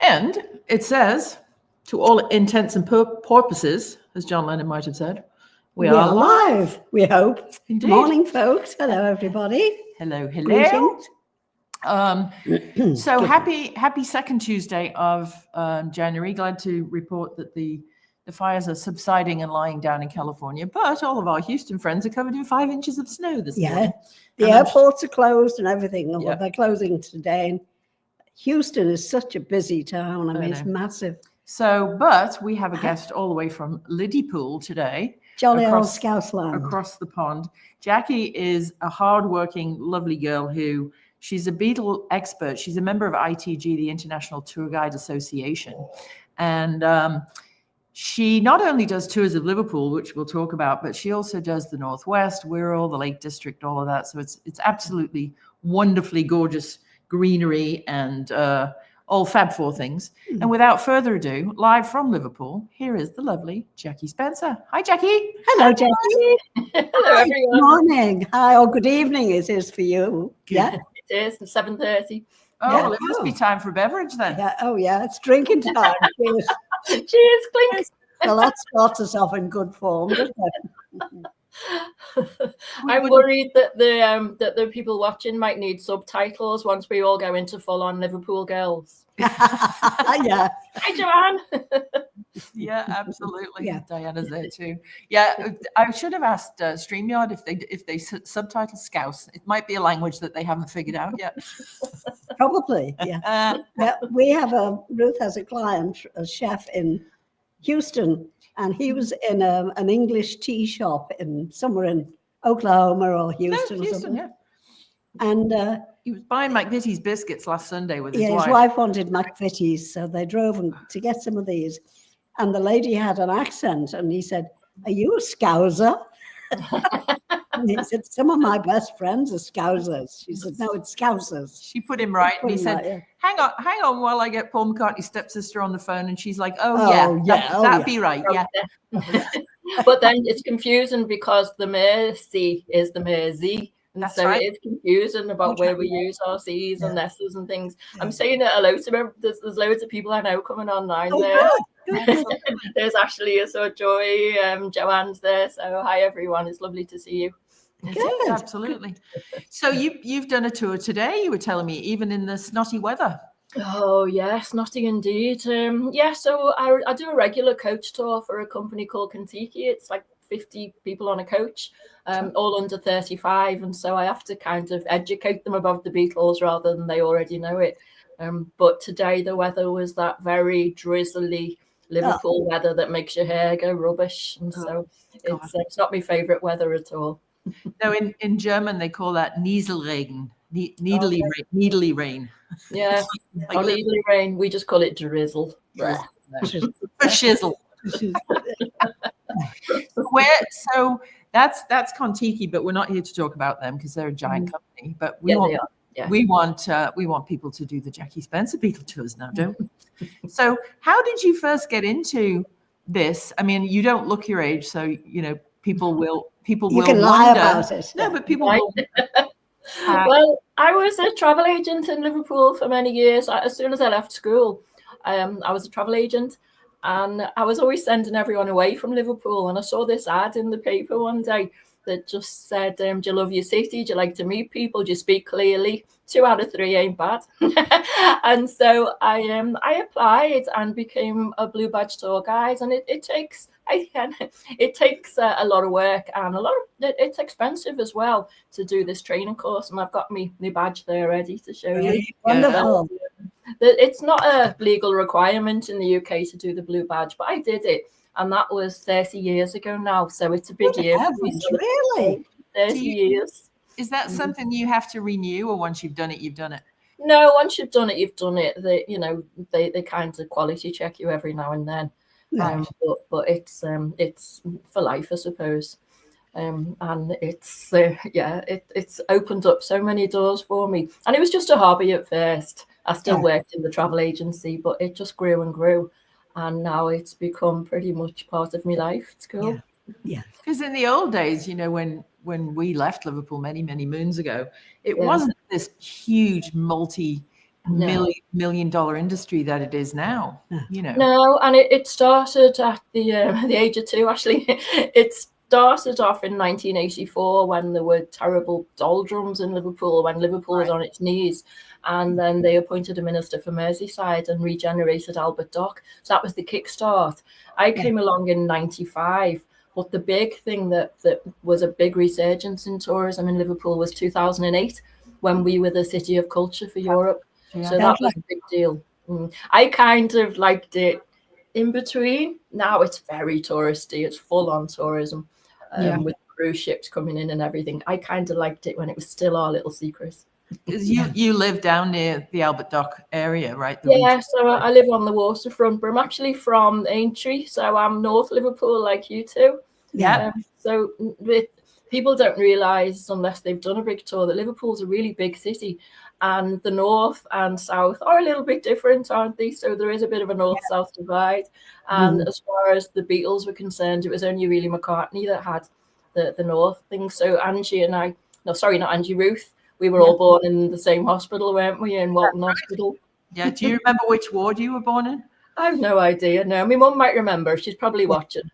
And it says, to all intents and purposes, as John Lennon might have said, we are live. We hope. Indeed. Morning, folks. Hello, everybody. Hello. Greetings. So happy second Tuesday of January. Glad to report that the fires are subsiding and lying down in California, but all of our Houston friends are covered in 5 inches of snow this morning. The airports are closed and everything. Yeah. They're closing today. And Houston is such a busy town. I mean, it's massive. So, but we have a guest all the way from Liverpool today. Jolly old Scousland. Across the pond. Jackie is a hardworking, lovely girl who, she's a Beatle expert. She's a member of ITG, the International Tour Guide Association. And she not only does tours of Liverpool, which we'll talk about, but she also does the Northwest, Wirral, the Lake District, all of that. So it's absolutely wonderfully gorgeous greenery and all Fab Four things. And without further ado, live from Liverpool, here is the lovely Jackie Spencer. Hi, Jackie. Hello, Jackie. Hello, everyone. Good morning. Hi, or good evening it is for you. Yeah, it is 7:30. Oh, well, it must be time for a beverage then. Yeah. Oh, yeah. It's drinking time. Cheers. Cheers, clink. Well, that starts us off in good form, doesn't it? I'm worried that the people watching might need subtitles once we all go into full-on Liverpool girls. Yeah. Hi, Joanne. Yeah, absolutely. Yeah. Diana's there too. Yeah, I should have asked StreamYard if they subtitle Scouse. It might be a language that they haven't figured out yet. Probably, yeah. Yeah, we have Ruth has a client, a chef in Houston, and he was in an English tea shop somewhere in Oklahoma or Houston or something. Yeah. And he was buying McVitie's biscuits last Sunday with his wife. His wife wanted McVitie's, so they drove him to get some of these. And the lady had an accent, and he said, "Are you a Scouser?" And he said, "Some of my best friends are Scousers." She said, "No, it's Scousers." She put him right, and he said, "Hang on, while I get Paul McCartney's stepsister on the phone." And she's like, "That'd be right, yeah." But then it's confusing because the Mersey is the Mersey. And That's so right. It's confusing about where we use our C's and S's and things. I'm saying it hello to there's loads of people I know coming online there. Good. There's Ashley, so Joy, Joanne's there. So hi everyone, it's lovely to see you. Good. Absolutely. So you've done a tour today, you were telling me, even in the snotty weather. Oh yes, snotty indeed. So I do a regular coach tour for a company called Kentucky. It's like 50 people on a coach, all under 35, and so I have to kind of educate them about the Beatles rather than they already know it. But today the weather was that very drizzly Liverpool weather that makes your hair go rubbish, and so it's not my favorite weather at all. No, in German they call that Nieselregen, needly rain. Yeah, or needly rain. We just call it drizzle. For shizzle. So that's Kon-Tiki, but we're not here to talk about them because they're a giant company. But we want people to do the Jackie Spencer Beatle tours now, don't we? So how did you first get into this? I mean, you don't look your age, so people will You can wonder. lie about it. No, but people will. Well, I was a travel agent in Liverpool for many years. As soon as I left school, I was a travel agent. And I was always sending everyone away from Liverpool. And I saw this ad in the paper one day that just said, do you love your city? Do you like to meet people? Do you speak clearly? 2 out of 3 ain't bad. And so I applied and became a Blue Badge tour guide. And it takes a lot of work, and it's expensive as well to do this training course. And I've got my badge there ready to show you. Wonderful. It's not a legal requirement in the UK to do the Blue Badge, but I did it, and that was 30 years ago now. So it's a big year. Really? 30 years. Is that something you have to renew, or once you've done it, you've done it? No, once you've done it, you've done it. They kind of quality check you every now and then. Right. But it's for life, I suppose. And it's opened up so many doors for me. And it was just a hobby at first. I still worked in the travel agency, but it just grew and grew. And now it's become pretty much part of my life. It's cool. Yeah. Because in the old days, when we left Liverpool many, many moons ago, it wasn't this huge million dollar industry that it is now. You know. No, and it started at the age of 2. Actually, it started off in 1984 when there were terrible doldrums in Liverpool, when Liverpool was on its knees, and then they appointed a minister for Merseyside and regenerated Albert Dock. So that was the kickstart. I came along in 95. But the big thing that was a big resurgence in tourism in Liverpool was 2008, when we were the city of culture for Europe. So that was a big deal. I kind of liked it in between. Now it's very touristy. It's full on tourism with cruise ships coming in and everything. I kind of liked it when it was still our little secret. You live down near the Albert Dock area, right? So I live on the waterfront, but I'm actually from Aintree, so I'm North Liverpool like you two. So people don't realise, unless they've done a big tour, that Liverpool's a really big city, and the north and south are a little bit different, aren't they? So there is a bit of a north-south divide. And as far as the Beatles were concerned, it was only really McCartney that had the north thing. So Angie and I, no, sorry, not Angie, Ruth, we were all born in the same hospital, weren't we? In Walton Hospital. Yeah. Do you remember which ward you were born in? I have no idea. No, my mum might remember. She's probably watching.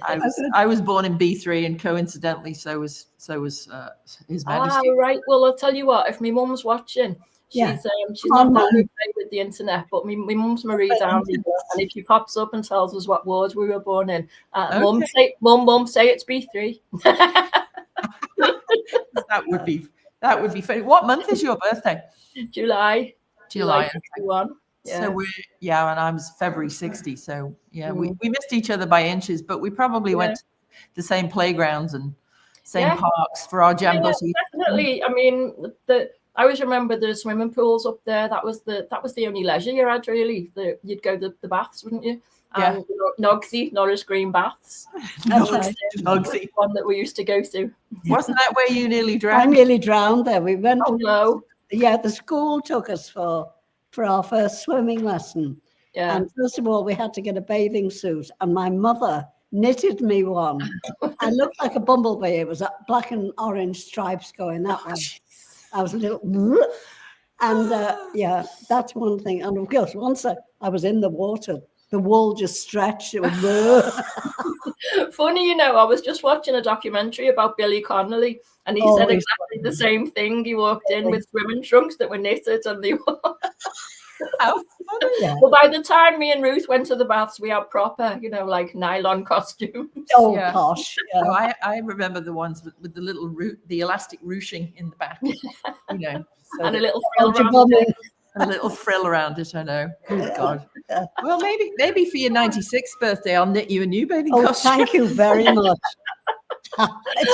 I was born in B3, and coincidentally, so was His Majesty. Right. Well, I'll tell you what. If my mum's watching, she's not that good with the internet, but my mum's Marie Downey, and if she pops up and tells us what ward we were born in, mum say it's B3. That would be funny. What month is your birthday? July 51. Yeah. So and I'm February 60. So we missed each other by inches, but we probably went to the same playgrounds and same parks for our jam buses. Definitely. I mean, I always remember the swimming pools up there. That was the only leisure you had, really. You'd go to the baths, wouldn't you? And Nogsy, Norris Green Baths. Nogsy. One that we used to go to. Wasn't that where you nearly drowned? I nearly drowned there. We went. Oh no. Yeah, the school took us for our first swimming lesson. Yeah. And first of all, we had to get a bathing suit, and my mother knitted me one. I looked like a bumblebee. It was black and orange stripes going that way. I was a little, and that's one thing. And of course, once I was in the water, the wool just stretched. It was funny, I was just watching a documentary about Billy Connolly, and he said exactly the same thing. He walked in with swimming trunks that were knitted, and they were. How funny. Yeah. Well, by the time me and Ruth went to the baths, we had proper, like nylon costumes. Oh gosh! Yeah. So I remember the ones with the little the elastic ruching in the back, so and a little frill around it. A little frill around it, I know. Good God. Well, maybe for your 96th birthday, I'll knit you a new bathing costume. Thank you very much. I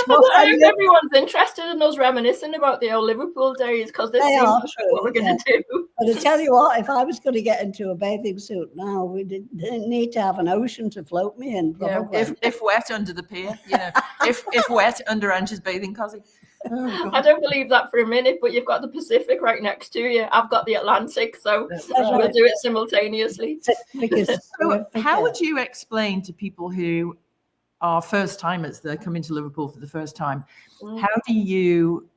hope everyone's interested in us reminiscing about the old Liverpool days, because this seems like what we're going to do. But I tell you what, if I was going to get into a bathing suit now, we didn't need to have an ocean to float me in. Probably. Yeah, if wet under the pier, if wet under Angie's bathing costume. Oh, I don't believe that for a minute, but you've got the Pacific right next to you. I've got the Atlantic, so we'll do it simultaneously. So how would you explain to people who are first timers that are coming to Liverpool for the first time, what do you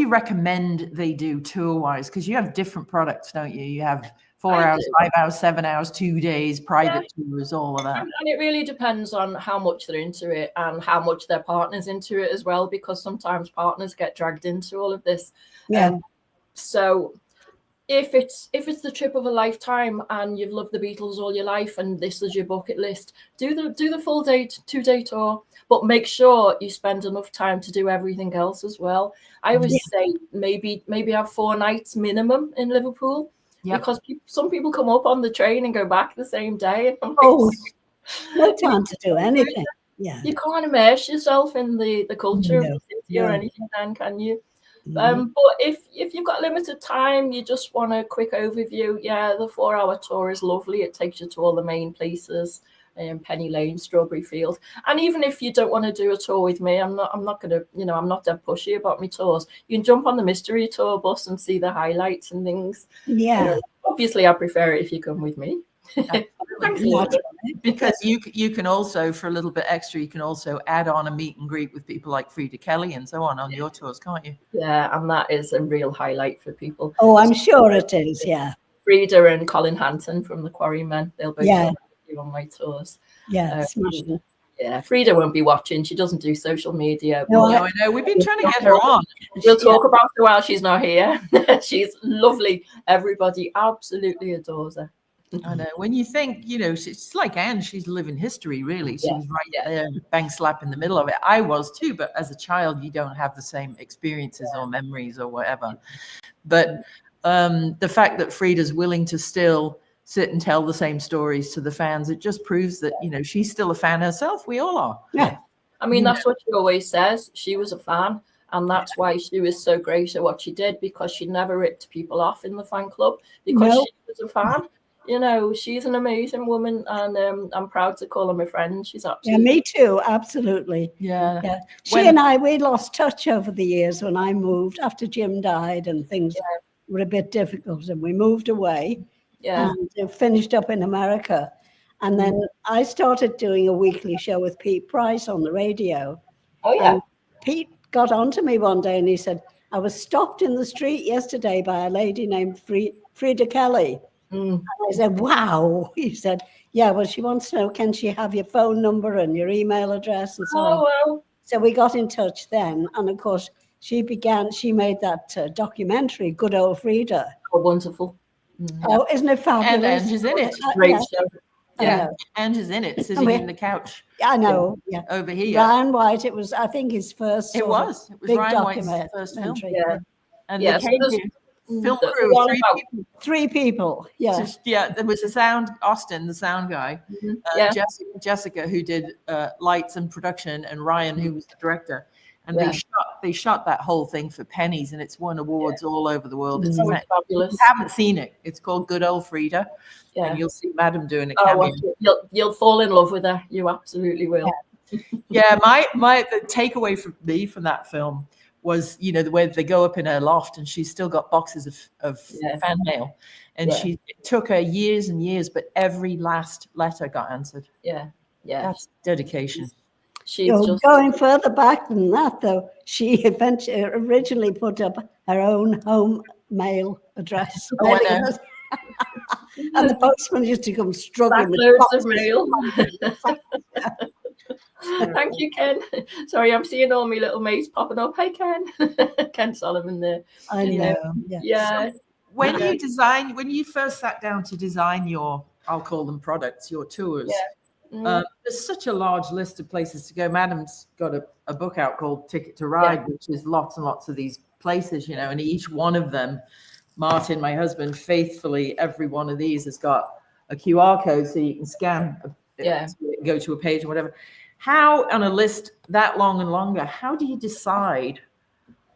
recommend they do tour wise? Because you have different products, don't you? You have 4 hours, 5 hours, 7 hours, 2 days, private tours, all of that. And it really depends on how much they're into it and how much their partner's into it as well, because sometimes partners get dragged into all of this. So if it's the trip of a lifetime and you've loved the Beatles all your life and this is your bucket list, do the full day 2-day tour, but make sure you spend enough time to do everything else as well. I always say maybe have 4 nights minimum in Liverpool. Yep. Because some people come up on the train and go back the same day. No time to do anything. Yeah, you can't immerse yourself in the culture of the city or anything, then, can you? But if you've got limited time, you just want a quick overview. Yeah, the 4-hour tour is lovely. It takes you to all the main places. Penny Lane, Strawberry Field, and even if you don't want to do a tour with me, I'm not gonna, I'm not that pushy about my tours. You can jump on the mystery tour bus and see the highlights and things. Yeah. Obviously, I prefer it if you come with me. Thanks, because you can also, for a little bit extra, you can also add on a meet and greet with people like Frida Kelly and so on your tours, can't you? Yeah, and that is a real highlight for people. Oh, I'm sure it is. Yeah. Frida and Colin Hanton from the Quarrymen, they'll both be on my tours. Yeah, smashing. Yeah, Frida won't be watching. She doesn't do social media. No, I know. We've been trying to get her on. We'll talk about her while she's not here. She's lovely. Everybody absolutely adores her. I know. When you think, it's like Anne, she's living history, really. She was right there, bang slap in the middle of it. I was too, but as a child, you don't have the same experiences or memories or whatever. But the fact that Frida's willing to still sit and tell the same stories to the fans, it just proves that, she's still a fan herself. We all are. Yeah. I mean, that's what she always says. She was a fan. And that's why she was so great at what she did, because she never ripped people off in the fan club, because she was a fan. She's an amazing woman, and I'm proud to call her my friend. She's absolutely. Yeah, me too. Absolutely. Yeah. She and I, we lost touch over the years when I moved after Jim died and things were a bit difficult, and we moved away and finished up in America. And then I started doing a weekly show with Pete Price on the radio. Oh, yeah. And Pete got onto me one day and he said, I was stopped in the street yesterday by a lady named Frida Kelly. And I said, wow. He said, yeah, well, she wants to know, can she have your phone number and your email address and so on. Wow. So we got in touch then. And of course, she made that documentary, Good Old Frida. Oh, wonderful. Oh, isn't it fabulous? And Angie's in it. Great show. Yeah, Angie's in it, sitting in the couch. I know. Yeah. Over here. Ryan White, it was, I think, his first. It was big Ryan White's first film. Yeah. And they came to film crew, three people. Yeah. So, there was Austin, the sound guy, Jessica, who did lights and production, and Ryan, who was the director. And they shot that whole thing for pennies, and it's won awards all over the world. It's fabulous. If you haven't seen it, it's called Good Old Frida. Yeah. And you'll see Madam doing a cameo. You'll fall in love with her. You absolutely will. Yeah, the takeaway for me from that film was, the way they go up in her loft and she's still got boxes of fan mail. And it took her years and years, but every last letter got answered. Yeah. That's dedication. Going further back than that, though, she originally put up her own home mail address. Oh, I know. And the postman used to come struggling with loads of mail. Thank you, Ken. Sorry, I'm seeing all my little mates popping up. Hey, Ken. Ken Solomon there. I know. Yeah. So when you first sat down to design your, I'll call them products, your tours, there's such a large list of places to go. Madam's got a book out called Ticket to Ride, which is lots and lots of these places, and each one of them, Martin, my husband, faithfully, every one of these has got a QR code so you can scan, go to a page or whatever. How, on a list that long and longer, how do you decide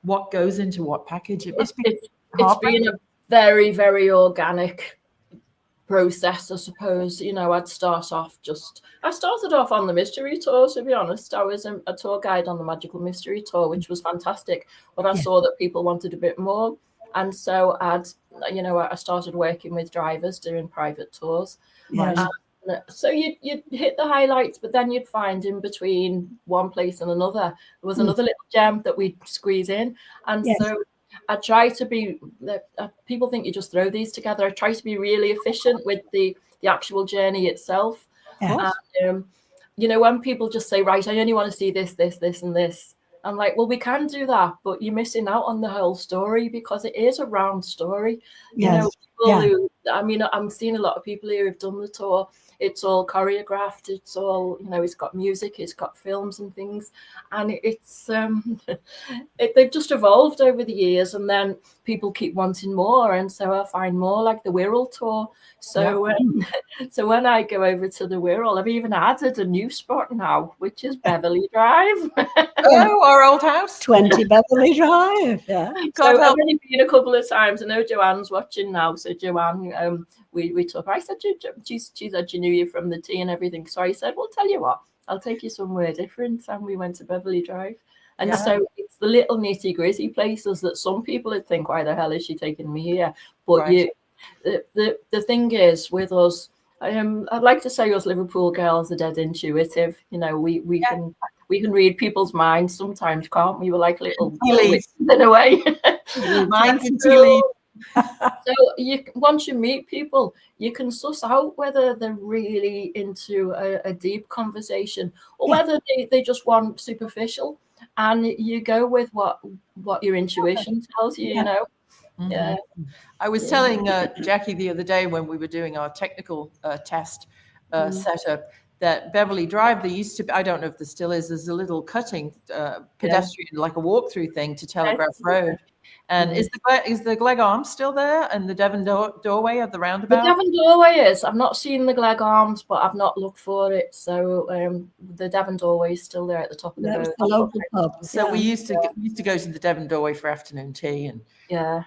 what goes into what package? It must be it's been a very, very organic process, I suppose. I started off on the mystery tour, to be honest. I was a tour guide on the Magical Mystery Tour, which was fantastic, but I saw that people wanted a bit more. And so I started working with drivers doing private tours. Yes. So you'd hit the highlights, but then you'd find in between one place and another, there was another little gem that we'd squeeze in. And so I try to be, people think you just throw these together. I try to be really efficient with the actual journey itself. Yes. And, when people just say, right, I only want to see this, this, this, and this. I'm like, well, we can do that, but you're missing out on the whole story, because it is a round story. Yes. I'm seeing a lot of people here who've done the tour. It's all choreographed. It's all, it's got music, it's got films and things. And it's, they've just evolved over the years, and then people keep wanting more. And so I find more like the Wirral tour. So, so when I go over to the Wirral, I've even added a new spot now, which is Beverly Drive. Oh, our old house. 20 Beverly Drive. Yeah. So I've only been a couple of times. I know Joanne's watching now. So Joanne, we took. I said, she said she knew you from the tea and everything. So I said, well, tell you what, I'll take you somewhere different. And we went to Beverly Drive. And so it's the little nitty gritty places that some people would think, why the hell is she taking me here? But the thing is with us, I'd like to say us Liverpool girls are dead intuitive. You know, we can read people's minds sometimes, can't we? We're like little in a way. Minds and tea leaves. So once you meet people, you can suss out whether they're really into a deep conversation or whether they just want superficial, and you go with what your intuition tells you. You know. Mm-hmm. Yeah. I was telling Jackie the other day when we were doing our technical test setup that Beverly Drive, there used to be, I don't know if there still is, there's a little cutting pedestrian, like a walkthrough thing to Telegraph Road. And is the Glegg Arms still there, and the Devon doorway at the roundabout? The Devon doorway is. I've not seen the Glegg Arms, but I've not looked for it. So the Devon doorway is still there at the top of the road. The local pub. So we used to go to the Devon doorway for afternoon tea, and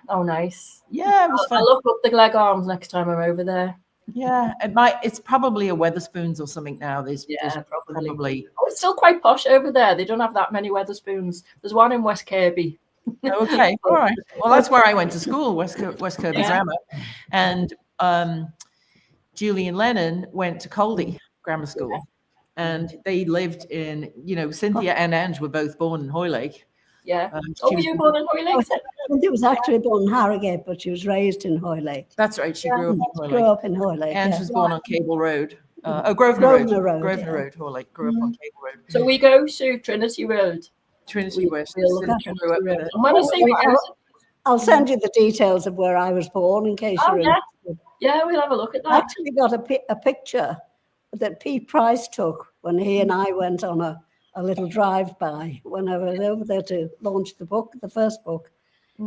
oh nice. Yeah, it was fun. I'll look up the Glegg Arms next time I'm over there. Yeah, it's probably a Weatherspoons or something now. There's probably. Oh, it's still quite posh over there. They don't have that many Weatherspoons. There's one in West Kirby. Okay, all right. Well, that's where I went to school, West Kirby Grammar, and Julian Lennon went to Coldy Grammar School, and they lived in, Cynthia and Ange were both born in Hoylake. Yeah. Were you born in Hoylake? Cynthia was actually born in Harrogate, but she was raised in Hoylake. That's right. She grew up in Hoylake. Ange was born on Cable Road. Grosvenor Road, Hoylake. Grew up on Cable Road. So we go to Trinity Road. Trinity West. I'll send you the details of where I was born in case you're interested. Yeah, we'll have a look at that. I actually got a picture that Pete Price took when he and I went on a little drive-by when I was over there to launch the first book,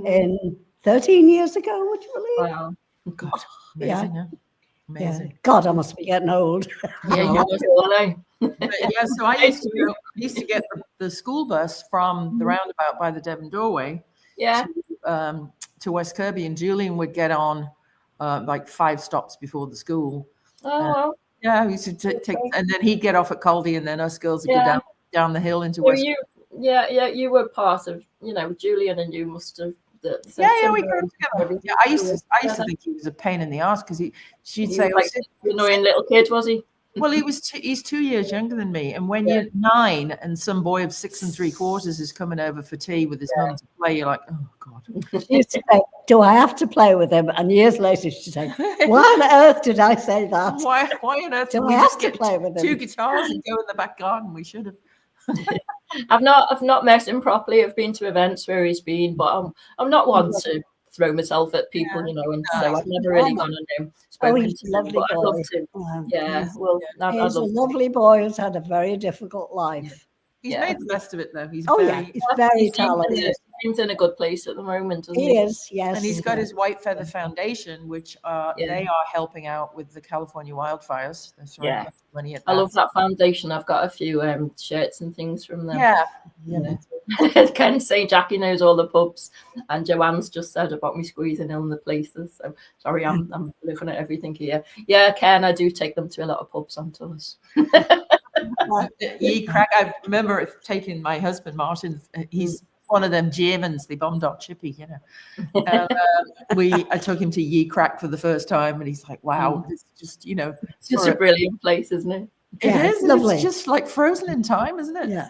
in 13 years ago, would you believe? Wow. God, amazing, yeah. Amazing. Yeah. God, I must be getting old. Yeah, so I used to get the school bus from the roundabout by the Devon doorway to West Kirby, and Julian would get on like 5 stops before the school. Oh, yeah, we used to take, and then he'd get off at Coldy, and then us girls would go down the hill into West. You were part of, Julian and you must have. We grew up together. Yeah, I used to think he was a pain in the ass because she'd say, like an annoying little kid, was he? Well, he's 2 years younger than me, and when you're 9 and some boy of 6 3/4 is coming over for tea with his mum to play, you're like, oh God. She used to say, do I have to play with him? And years later she'd say, why on earth did I say that? Why on earth do I have to play with him? 2 guitars and go in the back garden? We should have. I've not met him properly. I've been to events where he's been, but I'm not one to throw myself at people, and so I've never really gone and spoken to him. But I'd love to. He's a lovely boy who's had a very difficult life. He's made the best of it, though. He's very talented. He's in a good place at the moment, isn't he? He is, yes. And he's got his White Feather Foundation, which they are helping out with the California wildfires. That's right. Yeah. I love that foundation. I've got a few shirts and things from them. Yeah. Ken say Jackie knows all the pubs, and Joanne's just said about me squeezing in the places. So sorry, I'm looking at everything here. Yeah, Ken, I do take them to a lot of pubs on tours. I remember taking my husband Martin. He's one of them Germans, they bombed our chippy, And I took him to Ye Crack for the first time, and he's like, "Wow, it's just it's just a brilliant place, isn't it? It is lovely. It's just like frozen in time, isn't it? Yeah.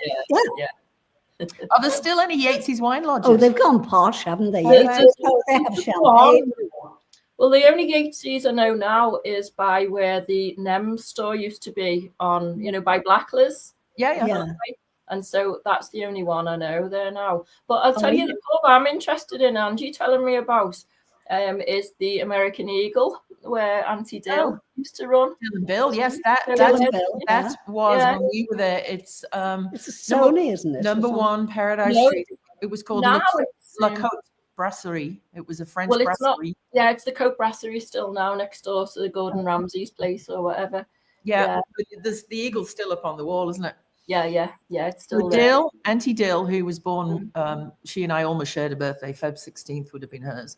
Are there still any Yates's wine lodges? Oh, they've gone posh, haven't they? They have champagne. Well, the only Yates's I know now is by where the Nem store used to be on, by Blackler's. Yeah. And so that's the only one I know there now. But I'll tell you, the pub I'm interested in, Angie telling me about, is the American Eagle, where Auntie Dill used to run. Dill and Bill, yes, that was when we were there. It's a Sony, isn't it? Number 1 Paradise Street. It was called La Côte Brasserie. It was a French brasserie. It's the Côte Brasserie still now, next door to the Gordon Ramsay's place or whatever. Yeah. The Eagle's still up on the wall, isn't it? Yeah, it's still there. Dill, Auntie Dill, who was born, she and I almost shared a birthday, Feb 16th would have been hers.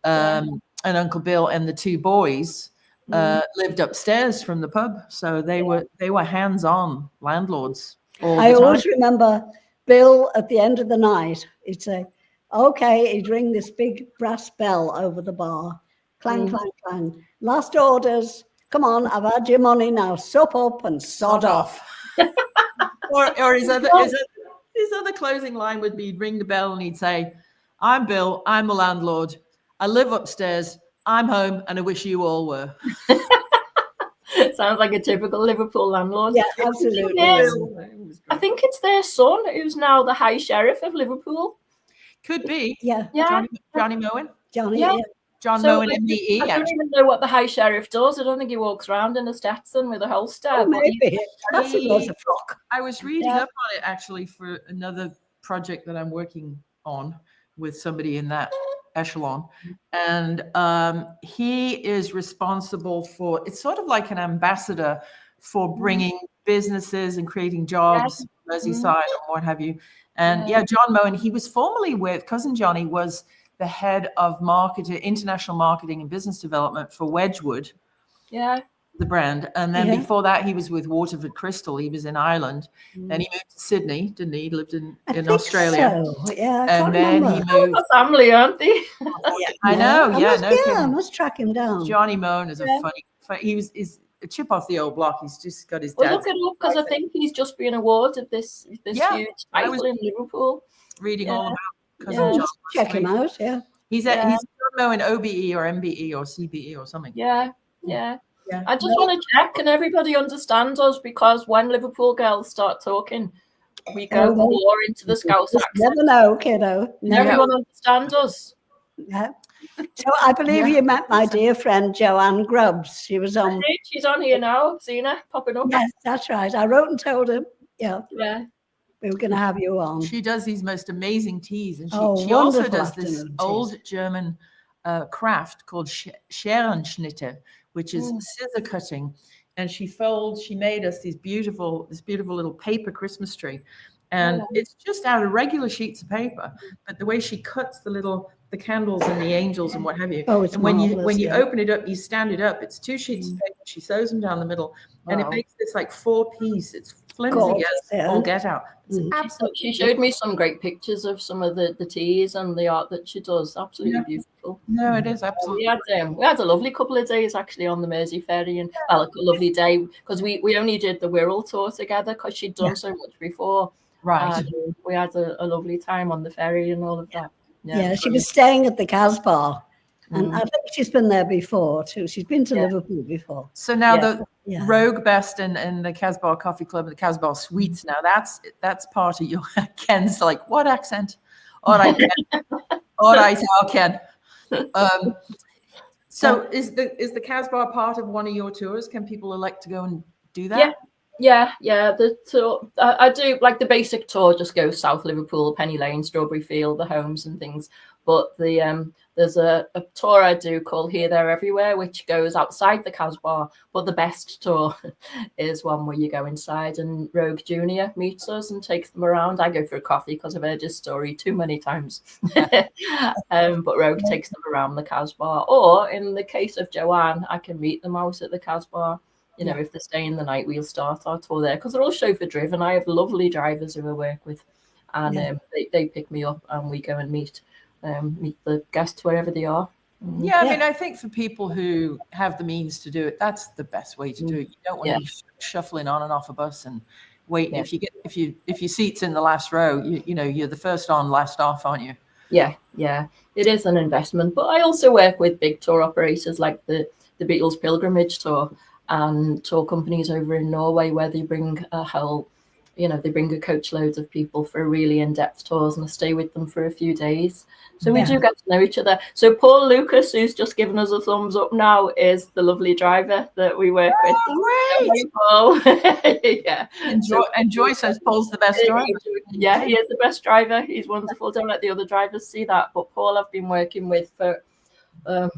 And Uncle Bill and the 2 boys lived upstairs from the pub. So they were hands-on landlords all the time. I always remember Bill at the end of the night, he'd say, okay, he'd ring this big brass bell over the bar. Clang, clang, clang. Last orders. Come on, I've had your money now. Sup up and sod off. Or his other closing line would be, he'd ring the bell and he'd say, "I'm Bill, I'm the landlord. I live upstairs. I'm home and I wish you all were." Sounds like a typical Liverpool landlord. Yeah, absolutely. I think it's their son who's now the High Sheriff of Liverpool. Could be. Yeah. Johnny Moen. Johnny, Yeah. John So Moen, MBE. I don't even know what the High Sheriff does. I don't think he walks around in a Stetson with a holster. Oh, but maybe. That's a lot of frock. I was reading up on it actually for another project that I'm working on with somebody in that echelon. And he is responsible for, it's sort of like an ambassador for bringing businesses and creating jobs, Merseyside and what have you. And John Moen, he was formerly with, Cousin Johnny was the head of international marketing and business development for Wedgwood, the brand. And then before that, he was with Waterford Crystal. He was in Ireland. Then he moved to Sydney, didn't he? He lived in Australia. So. Yeah, and then he moved. Family, aren't they? I know. I must track him down. Johnny Moen is a funny. He's a chip off the old block. He's just got his dad. Well, look it up, because I think he's just been awarded this huge title in Liverpool. Reading all about Cousin John. Check him out. Yeah. He's John Moen OBE or MBE or CBE or something. Yeah. I just want to check, can everybody understand us? Because when Liverpool girls start talking, we go more into the Scouse accent. Never know, kiddo. Everyone understands us. Yeah. So I believe you met my dear friend Joanne Grubbs. She was on. She's on here now. Seen her popping up. Yes, that's right. I wrote and told him. Yeah. We were going to have you on. She does these most amazing teas, and she also does this old German craft called Scherenschnitte, which is scissor cutting. And she made us this beautiful little paper Christmas tree. And it's just out of regular sheets of paper, but the way she cuts the candles and the angels and what have you. Oh, it's and when you open it up, you stand it up. It's 2 sheets of paper. She sews them down the middle, and it makes this like 4-piece. It's flimsy as all get out. She showed me some great pictures of some of the teas and the art that she does. Absolutely beautiful. No, it is absolutely. We had a lovely couple of days actually on the Mersey ferry, and a lovely day because we only did the Wirral tour together because she'd done so much before. Right. We had a lovely time on the ferry and all of that. Yeah, she was staying at the Casbah. And I think she's been there before too. She's been to Liverpool before. So now the Rogue Best and the Casbah Coffee Club and the Casbah Suites, now that's part of your Ken's like, what accent? All right, Ken. All right, Ken. So is the Casbah part of one of your tours? Can people elect to go and do that? Yeah. The tour, I do like the basic tour. Just go South Liverpool, Penny Lane, Strawberry Field, the homes and things. But there's a tour I do called Here, There, Everywhere, which goes outside the Casbah. But the best tour is one where you go inside and Rogue Junior meets us and takes them around. I go for a coffee because I've heard his story too many times. But Rogue takes them around the Casbah. Or in the case of Joanne, I can meet them out at the Casbah. If they're staying the night, we'll start our tour there because they're all chauffeur driven. I have lovely drivers who I work with, and they pick me up and we go and meet the guests wherever they are. I mean, I think for people who have the means to do it, that's the best way to do it. You don't want to be shuffling on and off a bus and waiting. If your seat's in the last row, you're the first on, last off, aren't you? Yeah, it is an investment. But I also work with big tour operators like the Beatles Pilgrimage Tour. And tour companies over in Norway where they bring a coach loads of people for really in-depth tours and I stay with them for a few days. So we do get to know each other. So Paul Lucas, who's just given us a thumbs up now, is the lovely driver that we work with. Great. Paul. And Joy says Paul's the best driver. Yeah, he is the best driver. He's wonderful. Don't let the other drivers see that. But Paul I've been working with for,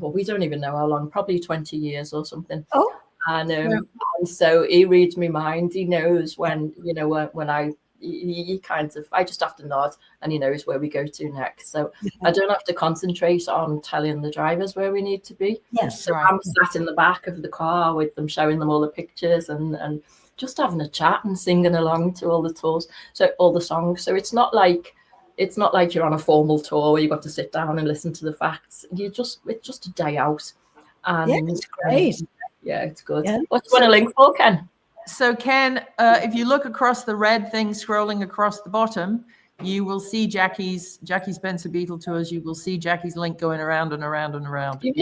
we don't even know how long, probably 20 years or something. Oh. And so he reads my mind. He knows when I just have to nod and he knows where we go to next. So I don't have to concentrate on telling the drivers where we need to be. Yes. So I'm sat in the back of the car with them, showing them all the pictures and just having a chat and singing along to all the tours. So all the songs. So it's not like you're on a formal tour where you've got to sit down and listen to the facts. It's just a day out. And it's great. Yeah, it's good. Yeah. What do you want to link for, Ken? So Ken, if you look across the red thing scrolling across the bottom, you will see Jackie Spencer Beatle Tours. You will see Jackie's link going around and around and around. You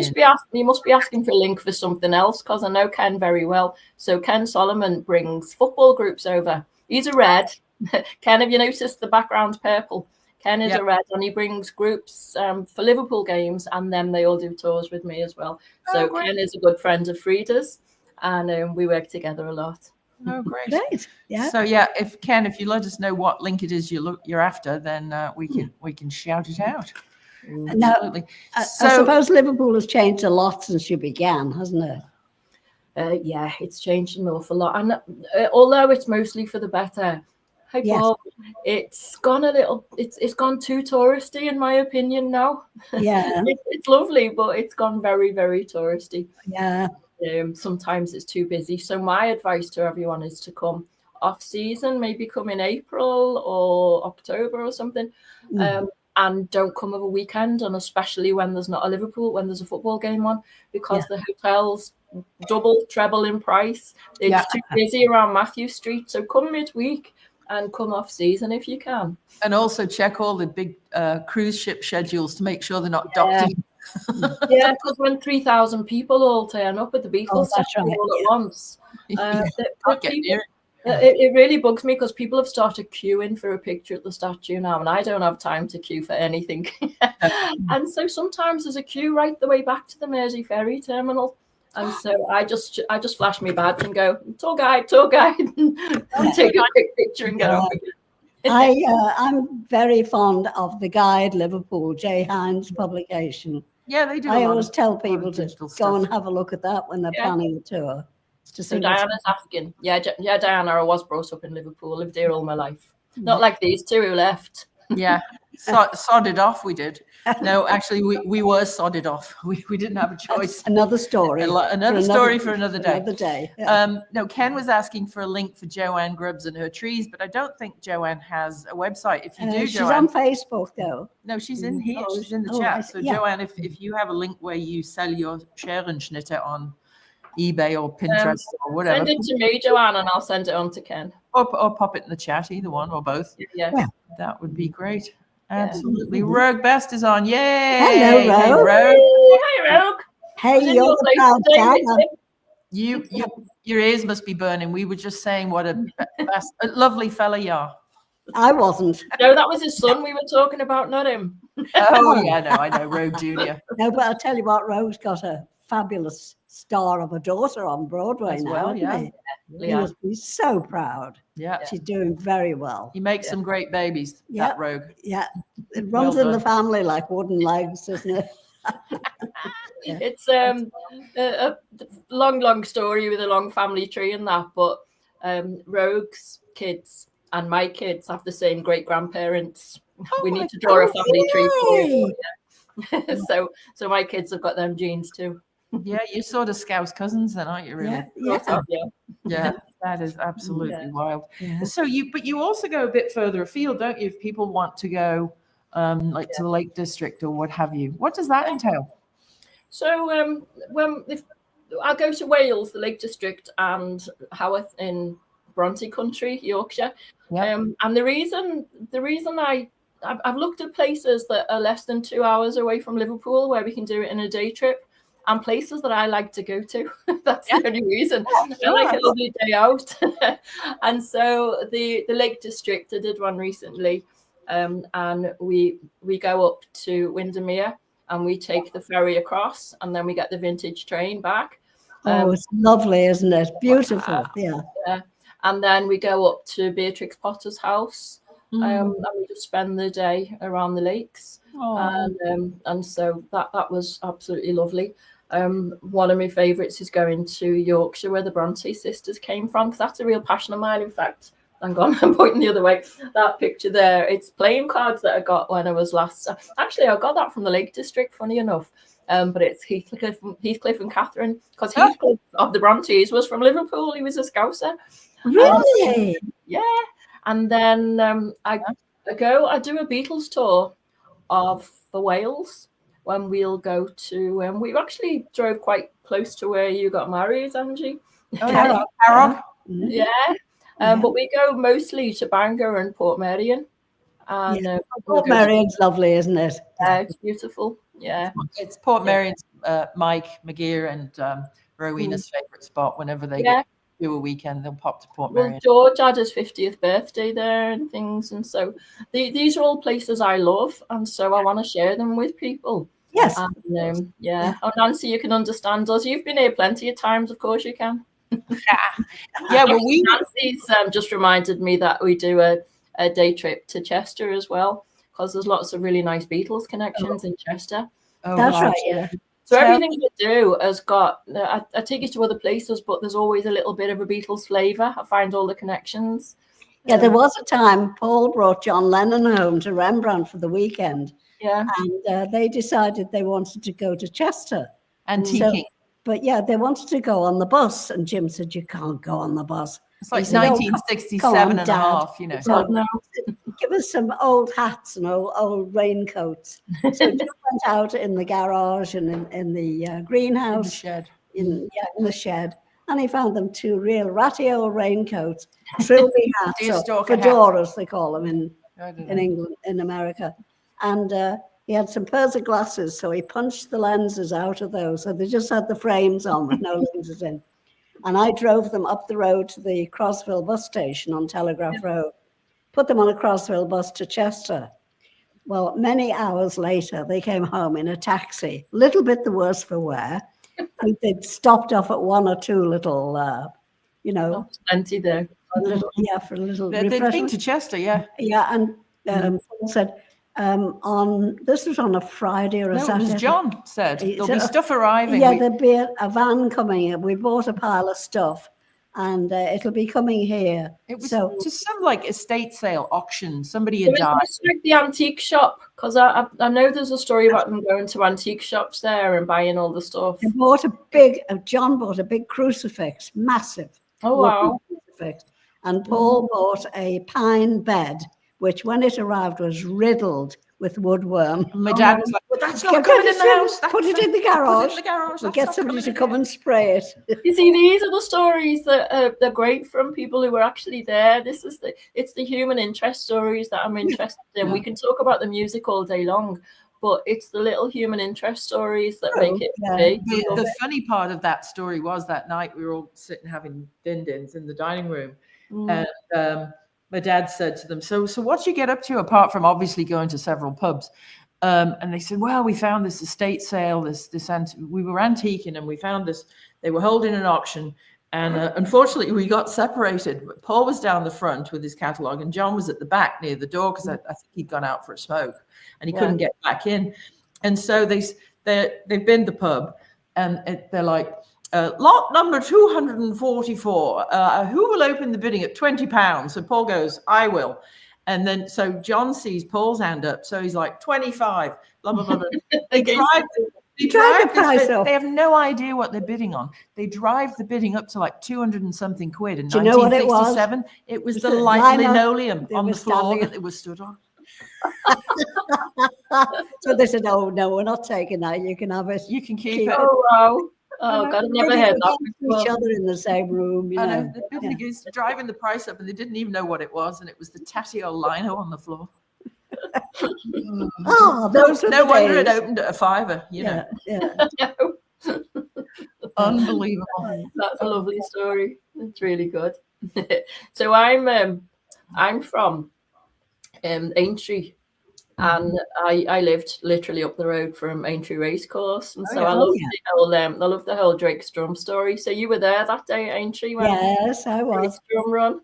must be asking for a link for something else, because I know Ken very well. So Ken Solomon brings football groups over. He's a red. Ken, have you noticed the background's purple? Ken is a red, and he brings groups for Liverpool games, and then they all do tours with me as well. So Ken is a good friend of Frida's, and we work together a lot. Oh, great. Great. Yeah. So yeah, if you let us know what link it is you're after, then we can shout it out. Now, Absolutely. I suppose Liverpool has changed a lot since you began, hasn't it? Yeah, it's changed an awful lot, and although it's mostly for the better, Paul, it's gone a little. It's gone too touristy, in my opinion. Now, Yeah. it's lovely, but it's gone very, very touristy. Yeah. Sometimes it's too busy. So my advice to everyone is to come off season, maybe come in April or October or something, and don't come over weekend, and especially when there's not a Liverpool, when there's a football game on, because the hotels double, treble in price. It's too busy around Matthew Street. So come midweek and come off season if you can. And also check all the big cruise ship schedules to make sure they're not docked in. Yeah, because when 3,000 people all turn up at the Beatles all at once, it really bugs me, because people have started queuing for a picture at the statue now, and I don't have time to queue for anything. And so sometimes there's a queue right the way back to the Mersey ferry terminal. And so I just flash my badge and go, tour guide, and take a quick picture and get off again. I'm very fond of the Guide Liverpool, Jay Hines publication. Yeah, they do. I always tell people to go and have a look at that when they're planning a tour. So Diana's asking. Yeah, Diana, I was brought up in Liverpool, lived here all my life. Not like these two who left. Yeah, sodded off we did. No, actually, we were sodded off. We didn't have a choice. That's another story. Another story for another day. Another day. Yeah. No, Ken was asking for a link for Joanne Grubbs and her trees, but I don't think Joanne has a website. If you do, she's Joanne, on Facebook though. No, she's in here. She's in the chat. So Joanne, if you have a link where you sell your Scherenschnitte on eBay or Pinterest or whatever, send it to me, Joanne, and I'll send it on to Ken. Or pop it in the chat, either one or both. Yeah. That would be great. Absolutely. Rogue Best is on. Yay! Hello, Rogue. Hey, Rogue. Hi, Rogue. Hey, you're the proud dad. Your ears must be burning. We were just saying what a lovely fella you are. I wasn't. No, that was his son we were talking about, not him. Oh, yeah, no, I know, Rogue Jr. No, but I'll tell you what, Rogue's got a fabulous star of a daughter on Broadway As now, well, hasn't he? He must be so proud. Yeah. She's doing very well. He makes some great babies, that Rogue. Yeah. It runs in the family like wooden legs, isn't it? It's a long story with a long family tree and that, but Rogue's kids and my kids have the same great grandparents. We need to draw a family tree for it. So my kids have got them genes too. Yeah, you're sort of Scouse cousins then, aren't you, really? Yeah, that is absolutely wild. Yeah. So you also go a bit further afield, don't you? If people want to go to the Lake District or what have you. What does that entail? So if I go to Wales, the Lake District, and Haworth in Bronte Country, Yorkshire. And the reason I've looked at places that are less than 2 hours away from Liverpool where we can do it in a day trip, and places that I like to go to. That's the only reason. I like a lovely day out. And so the Lake District, I did one recently, and we go up to Windermere and we take the ferry across, and then we get the vintage train back. It's lovely, isn't it? Beautiful. Yeah. And then we go up to Beatrix Potter's house, and we just spend the day around the lakes. And so that was absolutely lovely. One of my favourites is going to Yorkshire, where the Bronte sisters came from, because that's a real passion of mine. In fact, hang on, I'm pointing the other way. That picture there, it's playing cards that I got when I was last. Actually, I got that from the Lake District, funny enough. But it's Heathcliff and Catherine, because Heathcliff of the Brontes was from Liverpool. He was a Scouser. Really? Yeah. And then I do a Beatles tour of the Wales. when we'll go to, we actually drove quite close to where you got married, Angie. Oh, yeah. Harrog. Yeah. But we go mostly to Bangor and Portmeirion. And Portmeirion's lovely, isn't it? Yeah, it's beautiful. Yeah. It's Portmeirion's Mike McGear and Rowena's favourite spot. Whenever they get do a weekend, they'll pop to Portmeirion. Well, George had his 50th birthday there and things. And so these are all places I love. And so I want to share them with people. Yes. And, Oh, Nancy, you can understand us. You've been here plenty of times. Of course you can. Yeah. Well, Nancy's just reminded me that we do a day trip to Chester as well, because there's lots of really nice Beatles connections in Chester. Oh, that's right. Yeah. So everything we do has got, I take you to other places, but there's always a little bit of a Beatles flavour. I find all the connections. Yeah, there was a time Paul brought John Lennon home to Rembrand for the weekend. Yeah. And they decided they wanted to go to Chester. Antiquing. But yeah, they wanted to go on the bus. And Jim said, you can't go on the bus. It's like 1967 and a half, you know. So give us some old hats and old raincoats. So Jim went out in the garage and in the greenhouse. In the shed. And he found them two real ratty old raincoats, trilby hats, or fedoras, they call them in England, in America. And he had some pairs of glasses, so he punched the lenses out of those. So they just had the frames on with no lenses in. And I drove them up the road to the Crossville bus station on Telegraph Road, put them on a Crossville bus to Chester. Well, many hours later, they came home in a taxi, a little bit the worse for wear. They'd stopped off at one or two little, plenty there. For a little They'd been to Chester, yeah. Yeah, and Paul said, this was on a Friday or a Saturday. It was John said, there'll be stuff arriving. Yeah, there'll be a van coming. We bought a pile of stuff, and it'll be coming here. It was just some like estate sale auction. Somebody had died. It was like the antique shop, because I know there's a story about them going to antique shops there and buying all the stuff. John bought a big crucifix, massive. Oh, wow. Crucifix. And Paul bought a pine bed, which when it arrived was riddled with woodworm. My dad was like, well, that's not going in the house. Put it in the garage. Put it in the garage. We'll get somebody to come and spray it. You see, these are the stories that they're great from people who were actually there. It's the human interest stories that I'm interested in. We can talk about the music all day long, but it's the little human interest stories that make it big. The funny part of that story was that night we were all sitting having din-dins in the dining room. And my dad said to them, so what did you get up to apart from obviously going to several pubs? And they said, well, we found this estate sale, we were antiquing and we found this, they were holding an auction. And unfortunately, we got separated. Paul was down the front with his catalogue and John was at the back near the door because I think he'd gone out for a smoke and he couldn't get back in. And so they've been to the pub and they're like, lot number 244. Who will open the bidding at £20? So Paul goes, I will. And then so John sees Paul's hand up. So he's like, 25, blah, blah, blah. They drive the price up. They have no idea what they're bidding on. They drive the bidding up to like 200 and something quid in 1967. It was the light linoleum on the floor that it was stood on. So they said, oh, no, we're not taking that. You can have it. You can keep it. Oh, wow. Oh, God, I've never heard that before. Each other in the same room. You know. The building is driving the price up and they didn't even know what it was. And it was the tatty old lino on the floor. No wonder it opened at a £5, you know. Yeah. Unbelievable. That's a lovely story. It's really good. So I'm from Aintree. And I lived literally up the road from Aintree Racecourse, and so I love the whole Drake's Drum story. So you were there that day at Aintree? Yes, I was. Drake's Drum run.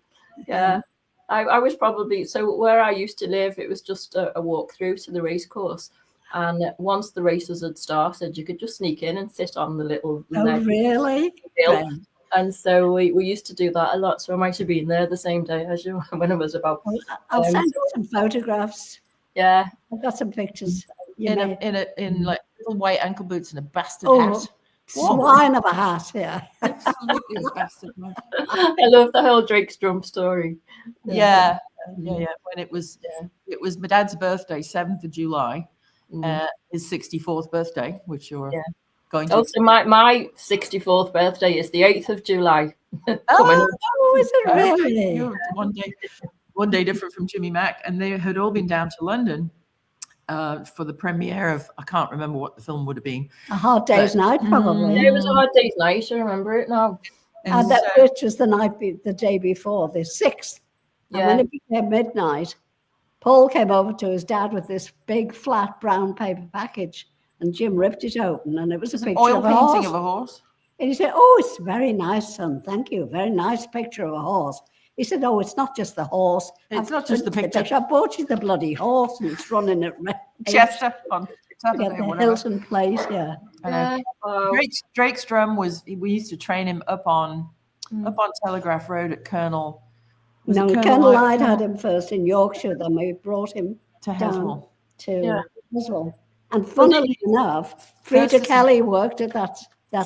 Yeah, I was probably where I used to live. It was just a walk through to the racecourse, and once the races had started, you could just sneak in and sit on the little. Oh, really? Hill. And so we used to do that a lot. So I might have been there the same day as you when it was about. I'll send you some photographs. Yeah, I've got some pictures. In like little white ankle boots and a bastard hat. Swine of a hat, yeah. Absolutely a bastard hat. I love the whole Drake's Drum story. Yeah. When it was my dad's birthday, 7th of July, his 64th birthday, which you're Yeah. going to. Also, my 64th birthday is the 8th of July. Coming up. Oh, is it really? You're one day different from Jimmy Mack, and they had all been down to London for the premiere of, I can't remember what the film would have been. A Hard Day's Night, probably. It was a Hard Day's Night. I remember it now. And that, which was the day before, the 6th. Yeah. And when it became midnight, Paul came over to his dad with this big flat brown paper package, and Jim ripped it open, and it was a picture oil of a painting horse. of a horse. And he said, "Oh, it's very nice, son. Thank you. Very nice picture of a horse." He said, "Oh, it's not just the horse. It's not just the picture. I bought you the bloody horse, and it's running at Chester on Saturday the or whatever. Hilton Place, yeah." Drake Strum we used to train him up on Telegraph Road at Colonel. No, Colonel Hyde had him first in Yorkshire, then we brought him to down to Heswell. And Well, funnily enough, Frida Kelly worked at that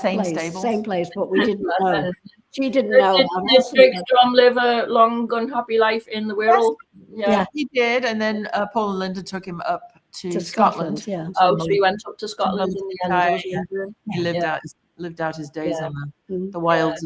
Same place, stables. same place, but we didn't know. She didn't know. Did Drake Strum live a long, unhappy life in the Wirral? Yeah. He did, and then Paul and Linda took him up to Scotland. Scotland. Yeah. Oh, so he went up to Scotland in the end. He lived out his days on the wilds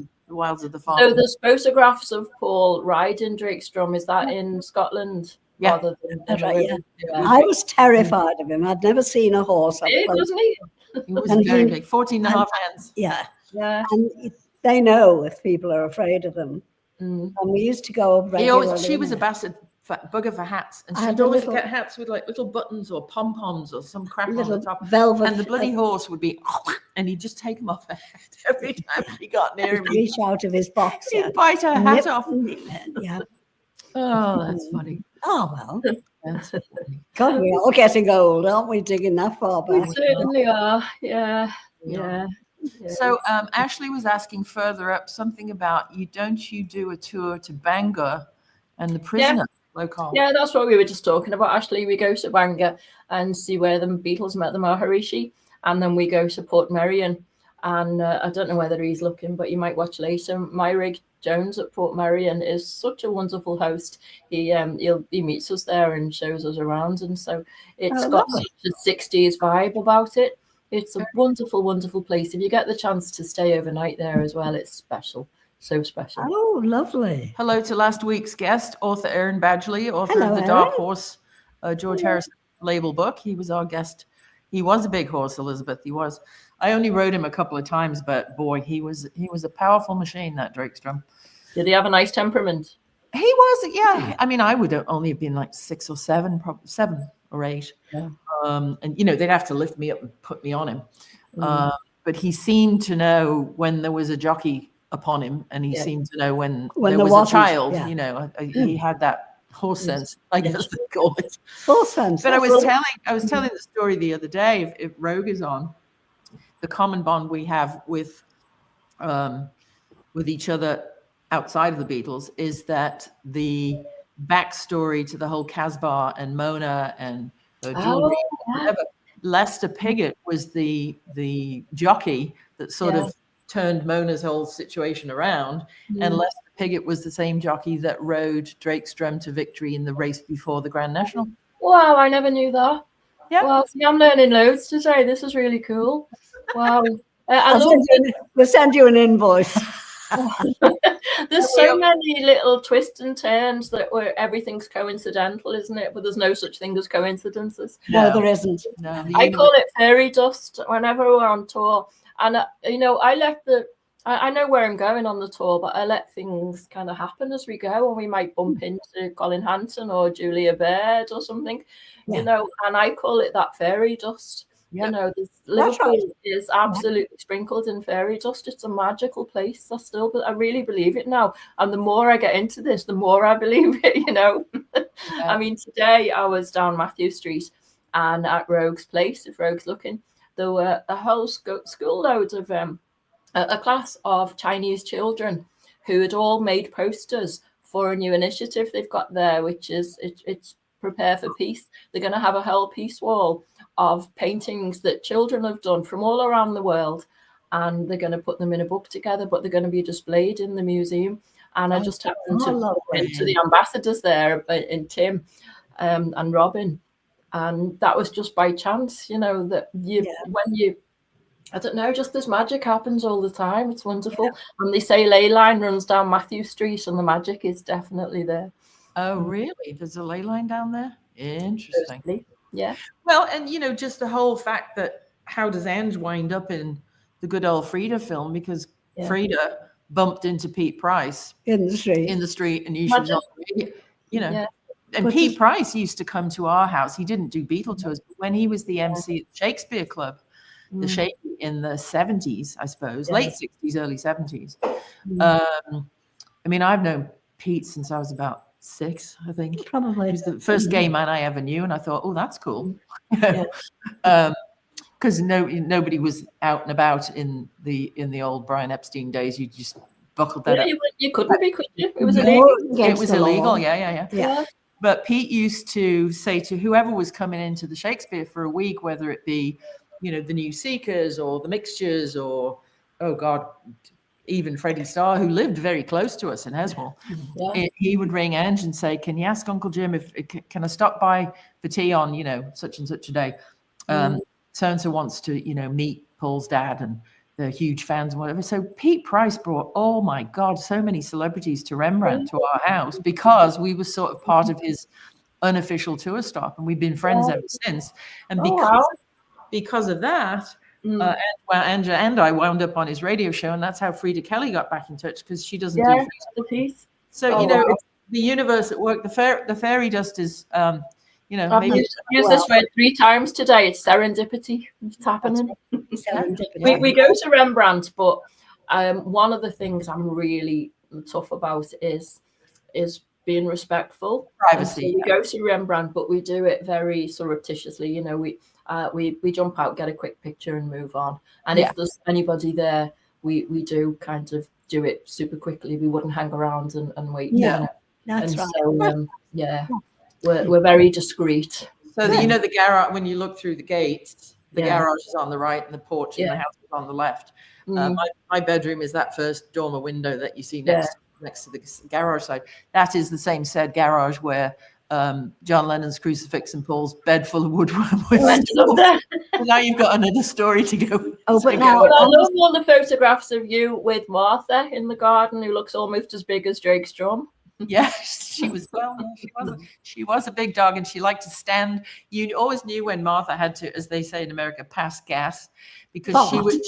of the farm. So there's photographs of Paul riding Drake Strum. Is that in Scotland? Yeah. Rather than That's right, I was terrified of him. I'd never seen a horse. Big, wasn't he? He was very big, 14 and a half hands. Yeah. Yeah. And they know if people are afraid of them. And we used to go regularly. She was a bugger for hats, and she'd always get hats with like little buttons or pom-poms or some crap on the top. Velvet. And the bloody horse would be, and he'd just take them off her head every time he got near him. Reach out of his box. He'd bite her hat off. Yeah. Oh, that's funny. Oh, well. That's funny. God, we're all getting old, aren't we, digging that far back? We certainly are. Yeah. So Ashley was asking further up something about you do a tour to Bangor and the prisoner locale. Yeah, that's what we were just talking about, Ashley. We go to Bangor and see where the Beatles met the Maharishi, and then we go to Port Merion. And I don't know whether he's looking, but you might watch later. Myrig Jones at Port Merion is such a wonderful host. He meets us there and shows us around, and so it's got such a 60s vibe about it. It's a wonderful, wonderful place. If you get the chance to stay overnight there as well, it's special. So special. Oh, lovely. Hello to last week's guest, author Aaron Badgley, author of the Dark Horse, George Harrison label book. He was our guest. He was a big horse, Elizabeth. He was. I only rode him a couple of times, but boy, he was a powerful machine, that Drake Strum. Did he have a nice temperament? He was, yeah. I mean, I would have only been like 6 or 7, probably 7 or 8. Yeah. And they'd have to lift me up and put me on him. But he seemed to know when there was a jockey upon him, and he seemed to know when there was a child. Yeah. He had that horse sense, I guess they call it. Horse sense. But I was telling the story the other day. If Rogue is on, the common bond we have with each other outside of the Beatles is that the backstory to the whole Casbah and Mona and jewelry, whatever. Lester Piggott was the jockey that sort of turned Mona's whole situation around, and Lester Piggott was the same jockey that rode Drake Strum to victory in the race before the Grand National. Wow, I never knew that. Yeah. Well, see, I'm learning loads today. This is really cool. Wow. We'll send you an invoice. There's so many little twists and turns where everything's coincidental, isn't it? But there's no such thing as coincidences. No, there isn't. No, I call it fairy dust whenever we're on tour. And, I know where I'm going on the tour, but I let things kind of happen as we go. And we might bump into Colin Hanson or Julia Baird or something, and I call it that fairy dust. Yep. Liverpool is absolutely sprinkled in fairy dust. It's a magical place. I really believe it now. And the more I get into this, the more I believe it, I mean, today I was down Matthew Street and at Rogue's Place, if Rogue's looking, there were a whole school load of a class of Chinese children who had all made posters for a new initiative they've got there, which is it's Prepare for Peace. They're going to have a whole peace wall of paintings that children have done from all around the world, and they're going to put them in a book together, but they're going to be displayed in the museum. And I just happened to bump into the ambassadors there, in Tim and Robin, And that was just by chance, that when you, I don't know, just this magic happens all the time. It's wonderful. And they say ley line runs down Matthew Street, and the magic is definitely there. Oh, really? There's a ley line down there? Interesting. Totally. Yeah. Well, and just the whole fact that how does Ange wind up in the good old Frida film? Because Frida bumped into Pete Price in the street, and she was on the radio, And Pete Price used to come to our house. He didn't do Beatle tours, but when he was the MC at the Shakespeare Club, the Shaky in the 70s, I suppose, late 60s, early 70s. I mean, I've known Pete since I was about 6, I think. Probably. He was the first gay man I ever knew, and I thought, oh, that's cool. Because nobody was out and about in the old Brian Epstein days. You just buckled that up. You couldn't be, could you? It was illegal. It was illegal, yeah. But Pete used to say to whoever was coming into the Shakespeare for a week, whether it be, the New Seekers or the Mixtures or, oh God, even Freddie Starr, who lived very close to us in Heswell, he would ring Ange and say, can you ask Uncle Jim can I stop by for tea on, such and such a day? So-and-so wants to, meet Paul's dad, and they're huge fans and whatever. So Pete Price brought, oh my God, so many celebrities to Rembrand, to our house, because we were sort of part of his unofficial tour stop, and we've been friends ever since. And because of that, Ange and I wound up on his radio show, and that's how Frida Kelly got back in touch, because she doesn't do Facebook. So, it's the universe at work. The fairy dust is... I've used this word 3 times today. It's serendipity. It's happening. Serendipity. We go to Rembrand, but one of the things I'm really tough about is being respectful. Privacy. So we go to Rembrand, but we do it very surreptitiously. We jump out, get a quick picture, and move on. And if there's anybody there, we do kind of do it super quickly. We wouldn't hang around and wait. That's right. So, we're very discreet. So the garage, when you look through the gates, the garage is on the right and the porch and the house is on the left. My bedroom is that first dormer window that you see next to the garage side. That is the same said garage where John Lennon's crucifix and Paul's bed full of woodworm was. Now you've got another story to go. But now I love all the photographs of you with Martha in the garden, who looks almost as big as Drake's drum. Yes, she was. Well, she was a big dog, and she liked to stand. You always knew when Martha had to, as they say in America, pass gas, because she would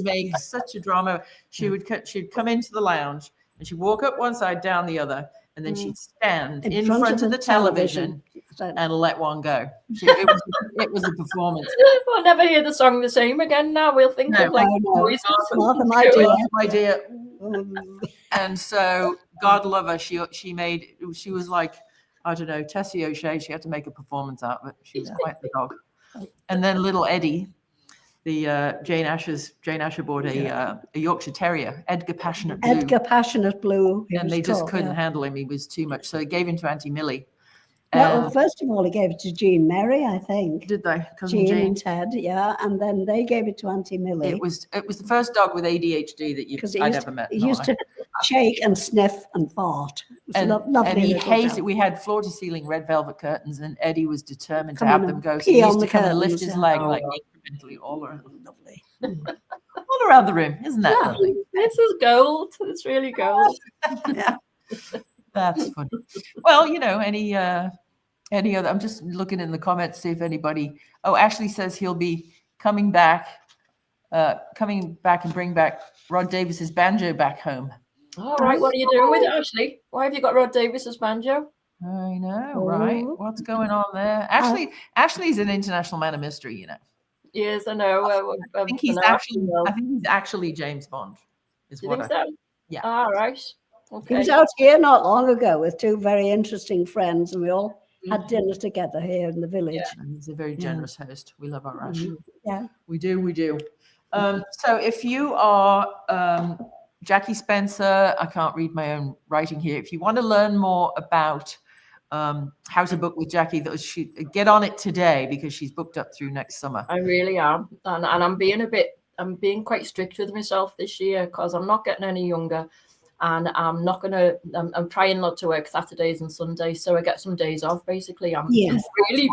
make such a drama. She'd come into the lounge and she'd walk up one side, down the other, and then she'd stand in front of the television and let one go. It was a performance. We'll never hear the song the same again. Now we'll think of voices. Martha, my dear. And so, God love her, she was like, I don't know, Tessie O'Shea. She had to make a performance out of it. She was quite the dog. And then little Eddie, the Jane Asher bought a Yorkshire Terrier, Edgar Passionate Blue. And they just couldn't handle him. He was too much. So they gave him to Auntie Millie. Well, first of all, he gave it to Jean Mary, I think. Did they? Cousin Jean and Ted, and then they gave it to Auntie Millie. It was the first dog with ADHD that I'd ever met. He used to shake and sniff and fart. And he hated. We had floor-to-ceiling red velvet curtains, and Eddie was determined to have them go. So he used to come and lift his leg like incrementally all around. Lovely. All around the room, isn't that lovely? This is gold. It's really gold. That's funny. Well, any other, I'm just looking in the comments, see if anybody, Ashley says he'll be coming back and bring back Rod Davis's banjo back home. All right, what are you doing with it, Ashley? Why have you got Rod Davis's banjo? I know, right? What's going on there? Ashley's an international man of mystery, Yes, I know. I think he's actually James Bond. You think so? Yeah. All right. Okay. He was out here not long ago with 2 very interesting friends, and we all had dinner together here in the village. Yeah, he's a very generous host. We love our Ash. Yeah, we do. So if you are Jackie Spencer, I can't read my own writing here. If you want to learn more about how to book with Jackie, get on it today, because she's booked up through next summer. I really am, and I'm being quite strict with myself this year, because I'm not getting any younger. and I'm I'm trying not to work Saturdays and Sundays, so I get some days off. Basically, I'm Yes, really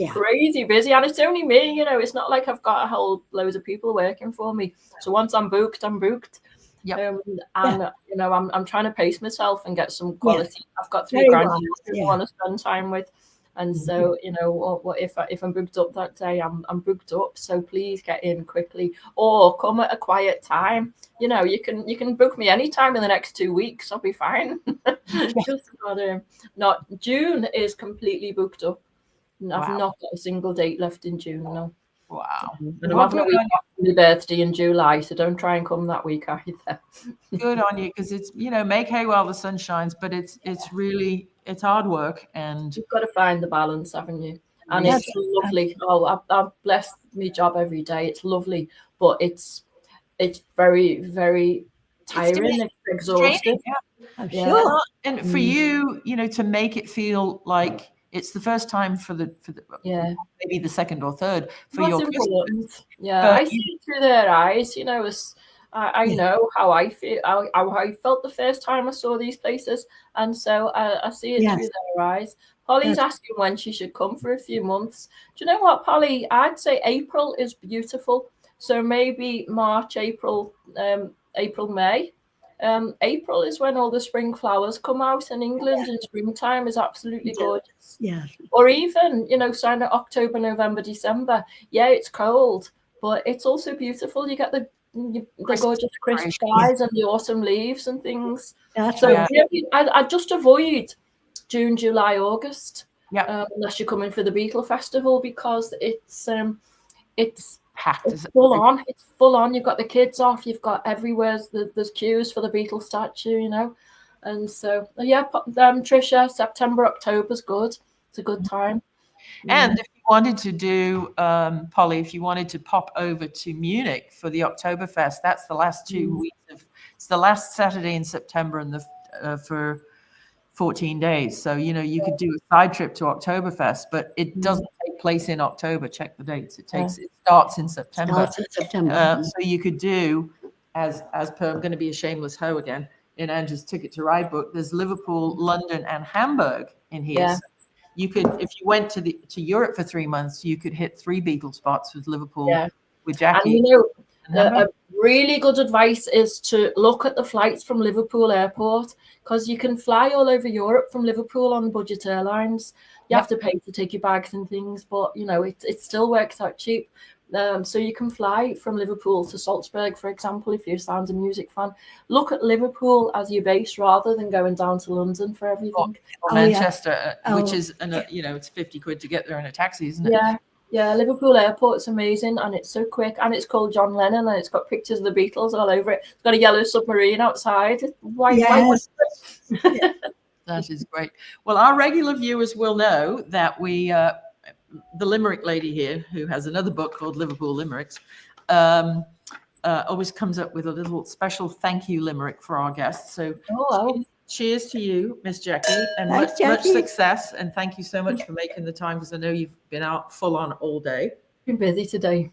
crazy busy, and it's only me. You know, it's not like I've got a whole loads of people working for me. So once I'm booked, I'm booked. Yep. And you know, I'm trying to pace myself and get some quality. I've got 3 Very grandchildren I want to spend time with, and so you know, what if I'm booked up that day, I'm booked up. So please get in quickly, or come at a quiet time. You know, you can book me anytime in the next 2 weeks. I'll be fine. Just not June is completely booked up. I've not got a single date left in June. No. Wow. And I'm having a week after my birthday in July, so don't try and come that week either. Good on you, because it's, you know, make hay while the sun shines, but it's really, it's hard work, and you've got to find the balance, haven't you? And Yes. it's lovely. Oh, I'm blessed my job every day. It's lovely, but it's very, very tiring. It's exhausting. I'm sure. And for you, you know, to make it feel like it's the first time for the maybe the second or third for That's your important. customers. Yeah, I see it through their eyes. You know, I know how I feel, how I felt the first time I saw these places, and so I see it through their eyes. Polly's asking when she should come for a few months. Do you know what, Polly? I'd say April is beautiful. So maybe March, April, May. April is when all the spring flowers come out in England, and springtime is absolutely gorgeous. Yeah. Or even, you know, sign of October, November, December. Yeah, it's cold, but it's also beautiful. You get the gorgeous crisp skies and the autumn leaves and things. I just avoid June, July, August. Unless you're coming for the Beatle Festival, because it's packed. It's full on. It's full on. You've got the kids off. You've got everywhere. There's queues for the Beatles statue, you know. And so, Trisha, September, October's good. It's a good time. And if you wanted to do, Polly, if you wanted to pop over to Munich for the Oktoberfest, that's the last 2 weeks it's the last Saturday in September, and for 14 days. So, you know, you could do a side trip to Oktoberfest, but it doesn't take place in October. Check the dates. It starts in September. So you could do, as per, I'm going to be a shameless hoe again, in Andrew's Ticket to Ride book, there's Liverpool, London, and Hamburg in here. Yeah. So you could, if you went to Europe for 3 months, you could hit 3 Beatles spots with Liverpool, with Jackie. And you know, really good advice is to look at the flights from Liverpool Airport, because you can fly all over Europe from Liverpool on budget airlines. You have to pay to take your bags and things, but you know, it still works out cheap. So you can fly from Liverpool to Salzburg, for example, if you're a Sound of Music fan. Look at Liverpool as your base rather than going down to London for everything. Or Manchester, which is, you know, it's 50 quid to get there in a taxi, isn't it? Yeah, Liverpool Airport's amazing, and it's so quick, and it's called John Lennon, and it's got pictures of the Beatles all over it. It's got a yellow submarine outside. That is great. Well, our regular viewers will know that we, the Limerick lady here, who has another book called Liverpool Limericks, always comes up with a little special thank you limerick for our guests. So cheers to you, Miss Jackie, and much success. And thank you so much for making the time, because I know you've been out full on all day. Been busy today.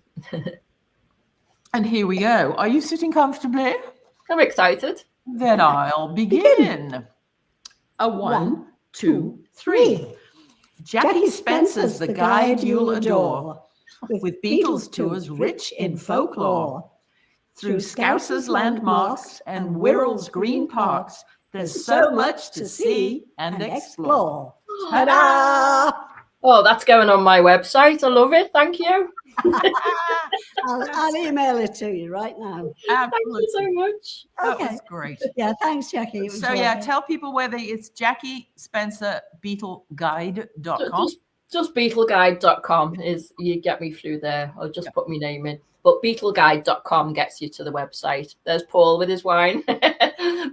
And here we go. Are you sitting comfortably? I'm excited. Then I'll begin. A 1, 2, 3. Jackie Spencer's the guide you'll adore, with Beatles tours rich in folklore. Through Scousers landmarks and Wirral's green parks, there's so much to see and explore. Ta-da! Oh, that's going on my website. I love it. Thank you. I'll email it to you right now. Absolutely. Thank you so much. That was great. Yeah, thanks, Jackie. So tell people whether it's Jackie Spencer Beatlesguide.com. Just Beatleguide.com is, you get me through there. I'll just put my name in. But Beatleguide.com gets you to the website. There's Paul with his wine.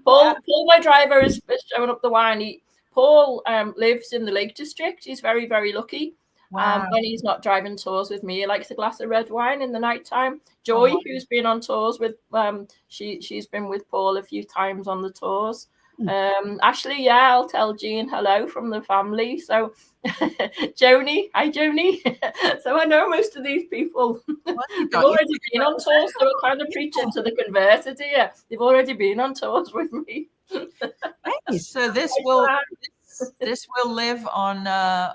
Paul, my driver, is showing up the wine. Paul lives in the Lake District. He's very, very lucky. When he's not driving tours with me, he likes a glass of red wine in the nighttime. Joy, who's been on tours with, she's been with Paul a few times on the tours. Ashley, yeah, I'll tell Jean hello from the family. So Joni, hi Joni. So I know most of these people. They've already been on tours, so we're kind of preaching to the converted here. They've already been on tours with me. So this will live on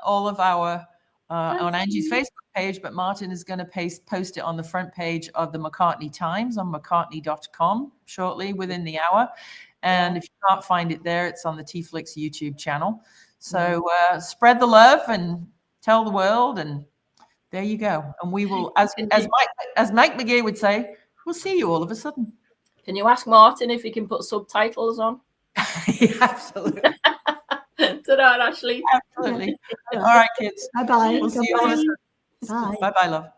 all of our on Angie's Facebook page, but Martin is going to post it on the front page of the McCartney Times on McCartney.com shortly, within the hour. And if you can't find it there, it's on the TeaFlix YouTube channel. So spread the love and tell the world, and there you go. And we will, as Mike McGee would say, we'll see you all of a sudden. Can you ask Martin if he can put subtitles on? Yeah, absolutely. Ta-da, Ashley. Absolutely. All right, kids. Bye-bye. We'll see you all of a sudden. Bye. Bye-bye, love.